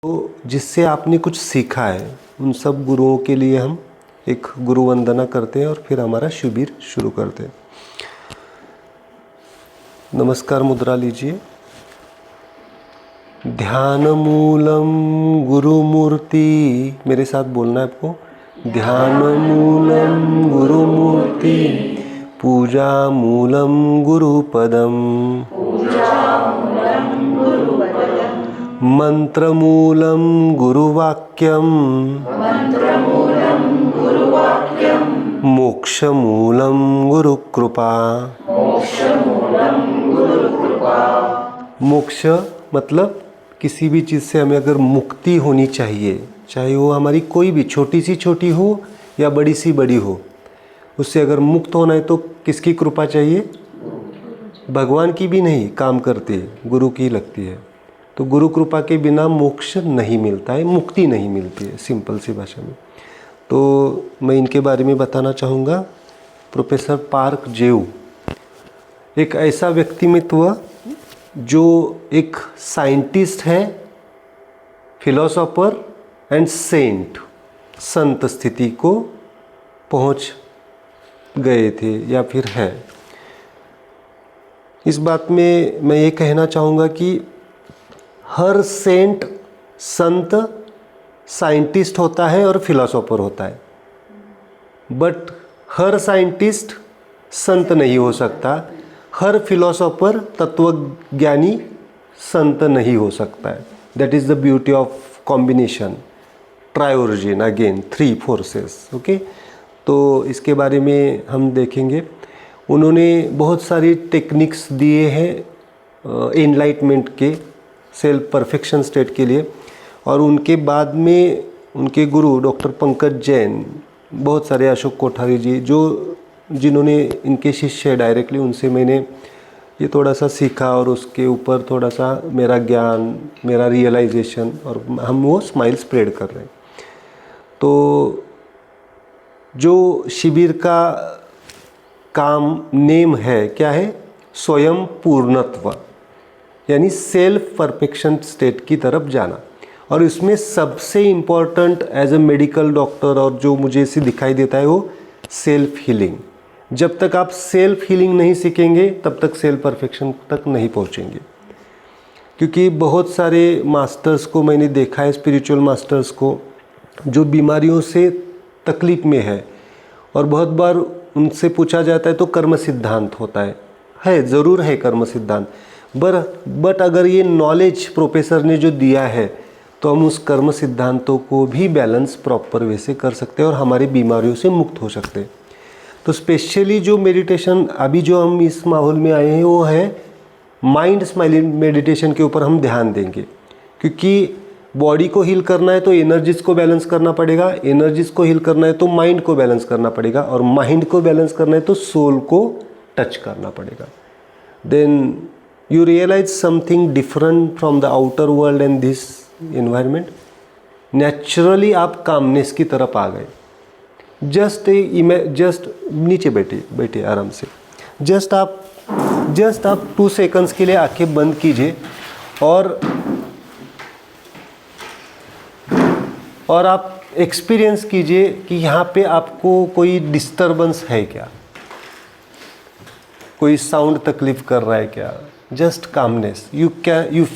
तो जिससे आपने कुछ सीखा है उन सब गुरुओं के लिए हम एक गुरु वंदना करते हैं और फिर हमारा शिविर शुरू करते हैं। नमस्कार मुद्रा लीजिए। ध्यान मूलम गुरुमूर्ति, मेरे साथ बोलना है आपको। ध्यान मूलम गुरुमूर्ति, पूजा मूलम गुरुपदम, मंत्रमूलम गुरुवाक्यम, मोक्षमूलम गुरुकृपा। मोक्ष मतलब किसी भी चीज़ से हमें अगर मुक्ति होनी चाहिए, चाहे वो हमारी कोई भी छोटी सी छोटी हो या बड़ी सी बड़ी हो, उससे अगर मुक्त होना है तो किसकी कृपा चाहिए? भगवान की भी नहीं काम करती, गुरु की लगती है। तो गुरु कृपा के बिना मोक्ष नहीं मिलता है, मुक्ति नहीं मिलती है, सिंपल सी भाषा में। तो मैं इनके बारे में बताना चाहूँगा। प्रोफेसर पार्क जेऊ एक ऐसा व्यक्तित्व जो एक साइंटिस्ट है, फिलोसोफर एंड सेंट, संत स्थिति को पहुंच गए थे या फिर है। इस बात में मैं ये कहना चाहूँगा कि हर सेंट संत साइंटिस्ट होता है और फिलोसोफर होता है, बट हर साइंटिस्ट संत नहीं हो सकता, हर फिलोसोफर तत्वज्ञानी संत नहीं हो सकता है। That is the beauty of combination, ट्रायोर्जिन, अगेन 3 फोर्सेस। ओके, तो इसके बारे में हम देखेंगे। उन्होंने बहुत सारी टेक्निक्स दिए हैं एनलाइटमेंट के, सेल्फ परफेक्शन स्टेट के लिए। और उनके बाद में उनके गुरु डॉक्टर पंकज जैन, बहुत सारे, अशोक कोठारी जी, जो जिन्होंने इनके शिष्य डायरेक्टली, उनसे मैंने ये थोड़ा सा सीखा और उसके ऊपर थोड़ा सा मेरा ज्ञान, मेरा रियलाइजेशन, और हम वो स्माइल स्प्रेड कर रहे हैं। तो जो शिविर का काम नेम है, क्या है? स्वयं पूर्णत्व, यानी सेल्फ परफेक्शन स्टेट की तरफ जाना। और इसमें सबसे important as a medical doctor और जो मुझे इसे दिखाई देता है वो सेल्फ हीलिंग। जब तक आप सेल्फ हीलिंग नहीं सीखेंगे तब तक सेल्फ परफेक्शन तक नहीं पहुंचेंगे। क्योंकि बहुत सारे मास्टर्स को मैंने देखा है, स्पिरिचुअल मास्टर्स को, जो बीमारियों से तकलीफ में है, और बहुत बार उनसे पूछा जाता है तो कर्म सिद्धांत होता है ज़रूर है कर्म सिद्धांत, बट अगर ये नॉलेज प्रोफेसर ने जो दिया है तो हम उस कर्म सिद्धांतों को भी बैलेंस प्रॉपर वे से कर सकते हैं और हमारी बीमारियों से मुक्त हो सकते हैं। तो स्पेशली जो मेडिटेशन अभी जो हम इस माहौल में आए हैं वो है माइंड स्माइलिंग मेडिटेशन के ऊपर हम ध्यान देंगे। क्योंकि बॉडी को हील करना है तो एनर्जीज को बैलेंस करना पड़ेगा, एनर्जीज को हील करना है तो माइंड को बैलेंस करना पड़ेगा, और माइंड को बैलेंस करना है तो सोल को टच करना पड़ेगा। Then you realize something different from the outer world and this environment. Naturally आप कामनेस की तरफ आ गए। जस्ट नीचे बैठे आराम से। जस्ट आप 2 सेकंड्स के लिए आंखें बंद कीजिए और आप एक्सपीरियंस कीजिए कि यहाँ पे आपको कोई डिस्टर्बेंस है क्या, कोई साउंड तकलीफ कर रहा है क्या। Just calmness, you feel